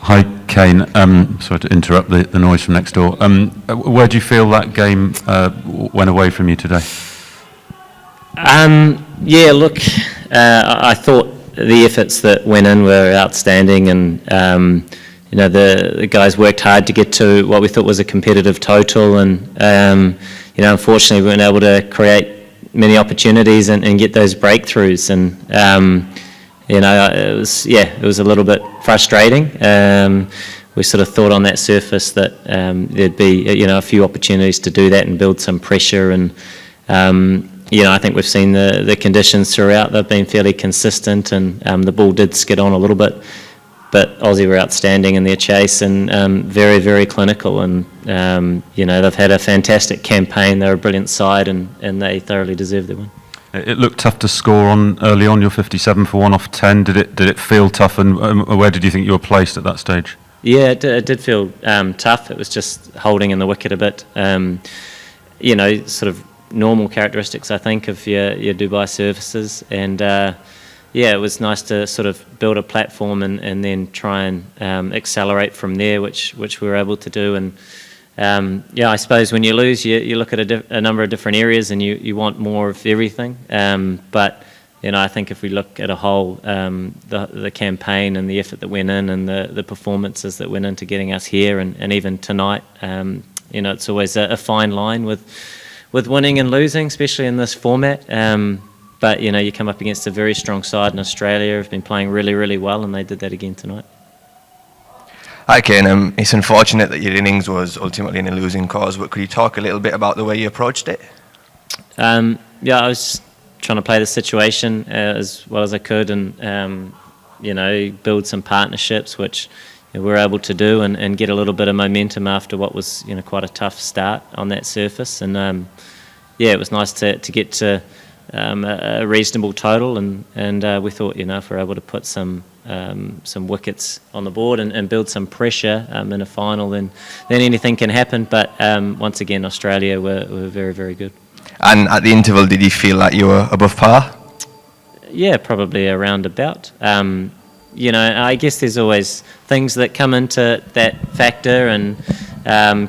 Hi, Kane. Sorry to interrupt the noise from next door. Where do you feel that game went away from you today? Yeah, look, I thought the efforts that went in were outstanding, and the guys worked hard to get to what we thought was a competitive total, and unfortunately we weren't able to create many opportunities and get those breakthroughs, and it was a little bit frustrating. We sort of thought on that surface that there'd be a few opportunities to do that and build some pressure, and I think we've seen the conditions throughout. They've been fairly consistent, and the ball did skid on a little bit, but Aussie were outstanding in their chase and very, very clinical, and they've had a fantastic campaign. They're a brilliant side, and they thoroughly deserve their win. It looked tough to score on early on. You're 57 for 1 off 10. Did it feel tough, and where did you think you were placed at that stage? Yeah, it did feel tough. It was just holding in the wicket a bit. Sort of normal characteristics, I think, of your Dubai services, and it was nice to sort of build a platform and then try and accelerate from there, which we were able to do. And I suppose when you lose, you look at a number of different areas and you want more of everything. But I think if we look at a whole, the campaign and the effort that went in and the performances that went into getting us here, and even tonight, it's always a fine line with winning and losing, especially in this format. But you come up against a very strong side in Australia, who've been playing really, really well, and they did that again tonight. Hi, Kane. It's unfortunate that your innings was ultimately in a losing cause, but could you talk a little bit about the way you approached it? I was trying to play the situation as well as I could, and build some partnerships, which we were able to do, and get a little bit of momentum after what was quite a tough start on that surface. And it was nice to get to a reasonable total, and we thought if we're able to put some wickets on the board and build some pressure in a final, then anything can happen. But once again, Australia were very, very good. And at the interval, did you feel like you were above par? Yeah, probably around about. I guess there's always things that come into that factor, and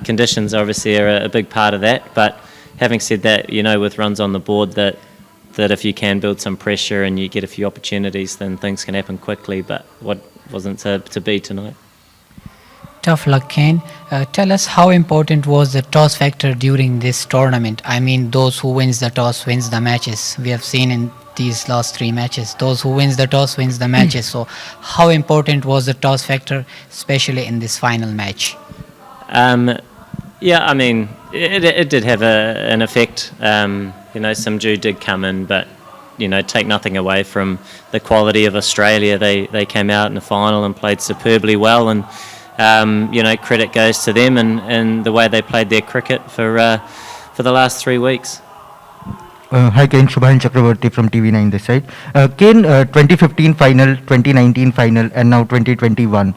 conditions obviously are a big part of that. But having said that, with runs on the board, that if you can build some pressure and you get a few opportunities, then things can happen quickly. But what wasn't to be tonight. Tough luck, Kane. Tell us, how important was the toss factor during this tournament? I mean, those who wins the toss wins the matches. We have seen in these last 3 matches, those who wins the toss wins the matches. So how important was the toss factor, especially in this final match? It did have an effect. Some dew did come in, but take nothing away from the quality of Australia. They came out in the final and played superbly well, and credit goes to them and the way they played their cricket for the last 3 weeks. Hi, Kane. Shubhan Chakraborty from TV9 this side. Kane, 2015 final, 2019 final, and now 2021.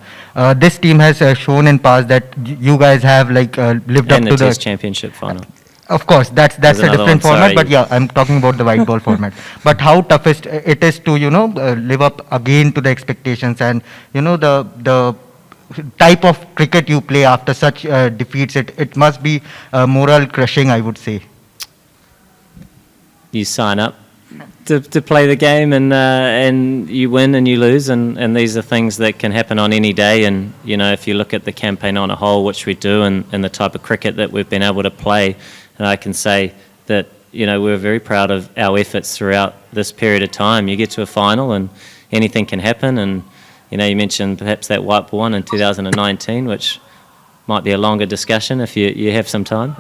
This team has shown in past that you guys have lived up to the Test Championship final. Of course, that's a different format, but yeah, I'm talking about the white ball format. But how tough it is to live up again to the expectations, and the type of cricket you play after such defeats. It must be moral crushing, I would say. You sign up to play the game, and you win and you lose, and these are things that can happen on any day. And if you look at the campaign on a whole, which we do, and the type of cricket that we've been able to play, and I can say that we're very proud of our efforts throughout this period of time. You get to a final and anything can happen, and you mentioned perhaps that white ball one in 2019, which might be a longer discussion if you have some time.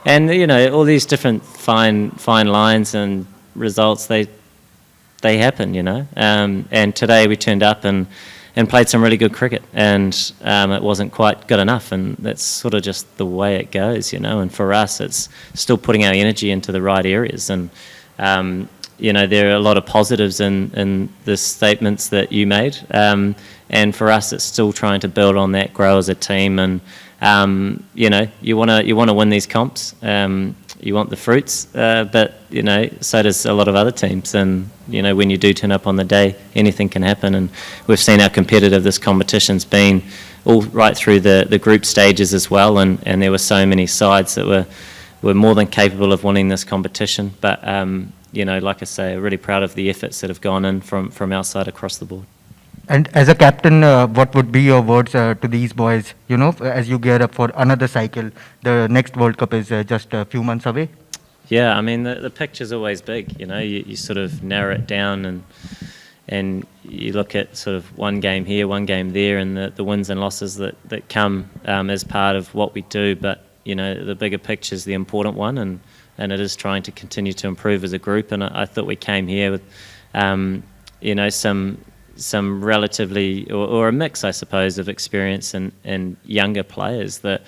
And all these different fine lines and results, they happen, and today we turned up and played some really good cricket, and it wasn't quite good enough, and that's sort of just the way it goes, and for us it's still putting our energy into the right areas, and there are a lot of positives in the statements that you made, and for us it's still trying to build on that, grow as a team, and you want to win these comps. you want the fruits, but so does a lot of other teams. And when you do turn up on the day, anything can happen. And we've seen how competitive this competition's been, all right through the group stages as well. And there were so many sides that were more than capable of winning this competition. But like I say, really proud of the efforts that have gone in from our side across the board. And as a captain, what would be your words to these boys, as you gear up for another cycle? The next World Cup is just a few months away. Yeah, I mean, the picture's always big, you sort of narrow it down and you look at sort of one game here, one game there, and the wins and losses that come as part of what we do. But, the bigger picture's the important one, and it is trying to continue to improve as a group. And I thought we came here with, some relatively, or a mix, I suppose, of experience and younger players that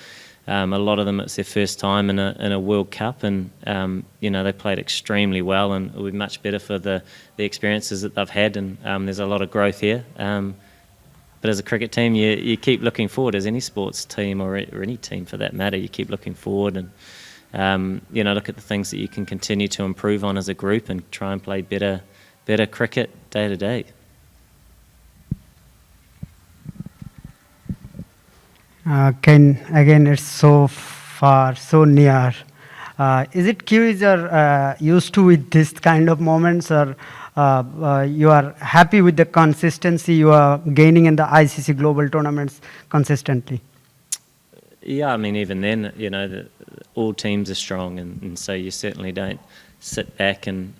a lot of them, it's their first time in a World Cup, and they played extremely well, and it will be much better for the experiences that they've had, and there's a lot of growth here. But as a cricket team, you keep looking forward, as any sports team or any team for that matter, you keep looking forward and look at the things that you can continue to improve on as a group and try and play better cricket day to day. Kane, again, it's so far, so near. Is it curious you're used to with this kind of moments, or you are happy with the consistency you are gaining in the ICC global tournaments consistently? Yeah, I mean, even then, all teams are strong, and so you certainly don't sit back and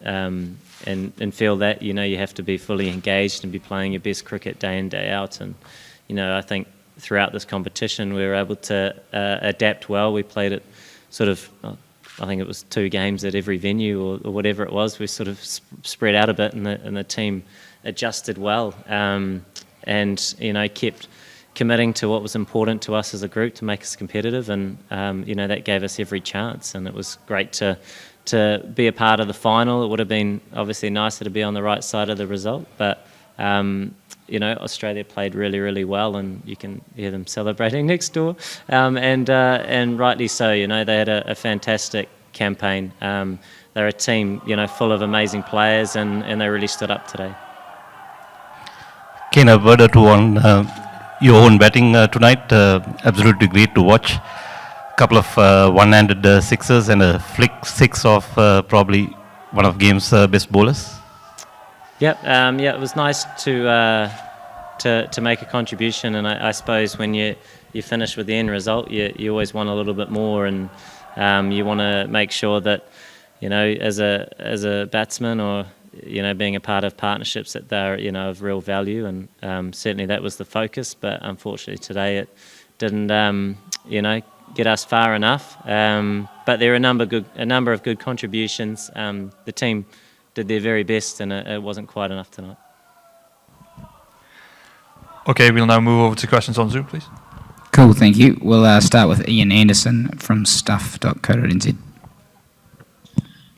feel that. You have to be fully engaged and be playing your best cricket day in, day out. And, I think throughout this competition we were able to adapt well. We played it sort of, I think it was 2 games at every venue or whatever it was. We sort of spread out a bit, and the team adjusted well, and kept committing to what was important to us as a group to make us competitive, and that gave us every chance. And it was great to be a part of the final. It would have been obviously nicer to be on the right side of the result, but Australia played really, really well, and you can hear them celebrating next door, and rightly so. They had a fantastic campaign. They're a team, full of amazing players, and they really stood up today. Kane, a word or two on your own batting tonight. Absolutely great to watch. Couple of one-handed sixes and a flick six of probably one of game's best bowlers. Yep, it was nice to make a contribution, and I suppose when you finish with the end result, you always want a little bit more, and you want to make sure that as a batsman or being a part of partnerships that they're of real value, and certainly that was the focus. But unfortunately today it didn't get us far enough. But there are a number of good contributions. The team did their very best, and it wasn't quite enough tonight. Okay, we'll now move over to questions on Zoom, please. Cool, thank you. We'll start with Ian Anderson from stuff.co.nz.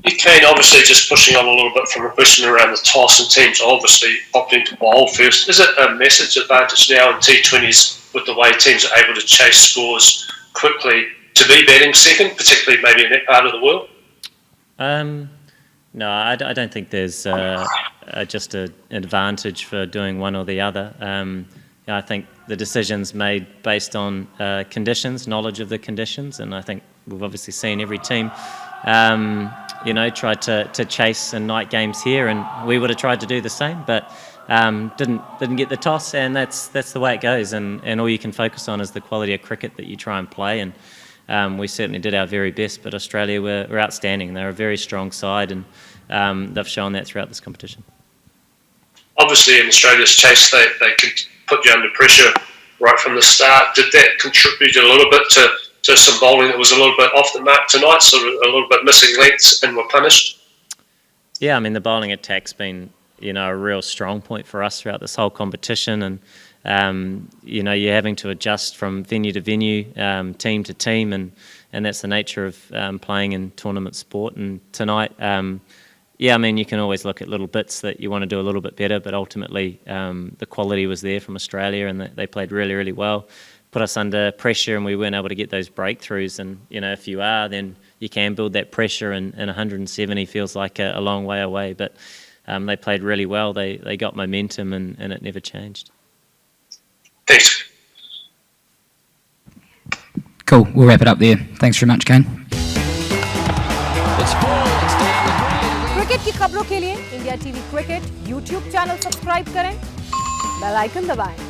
Kane, obviously just pushing on a little bit from a question around the toss, and teams obviously opting to bowl first. Is it a message advantage now in T20s with the way teams are able to chase scores quickly to be batting second, particularly maybe in that part of the world? No, I don't think there's just an advantage for doing one or the other. I think the decision's made based on conditions, knowledge of the conditions, and I think we've obviously seen every team tried to chase in night games here, and we would have tried to do the same, but didn't get the toss, and that's the way it goes, and all you can focus on is the quality of cricket that you try and play, and we certainly did our very best, but Australia were outstanding. They're a very strong side, and they've shown that throughout this competition. Obviously in Australia's chase they could put you under pressure right from the start. Did that contribute a little bit to some bowling that was a little bit off the mark tonight, sort of a little bit missing lengths and were punished? Yeah, I mean, the bowling attack's been, a real strong point for us throughout this whole competition, and, you're having to adjust from venue to venue, team to team, and that's the nature of playing in tournament sport. And tonight, you can always look at little bits that you want to do a little bit better, but ultimately the quality was there from Australia, and they played really, really well. Put us under pressure, and we weren't able to get those breakthroughs. And if you are, then you can build that pressure, and 170 feels like a long way away. But they played really well. They got momentum, and it never changed. Thanks. Cool. We'll wrap it up there. Thanks very much, Kane. Cricket की खबरों के लिए India TV cricket YouTube channel subscribe करें, bell icon दबाएं।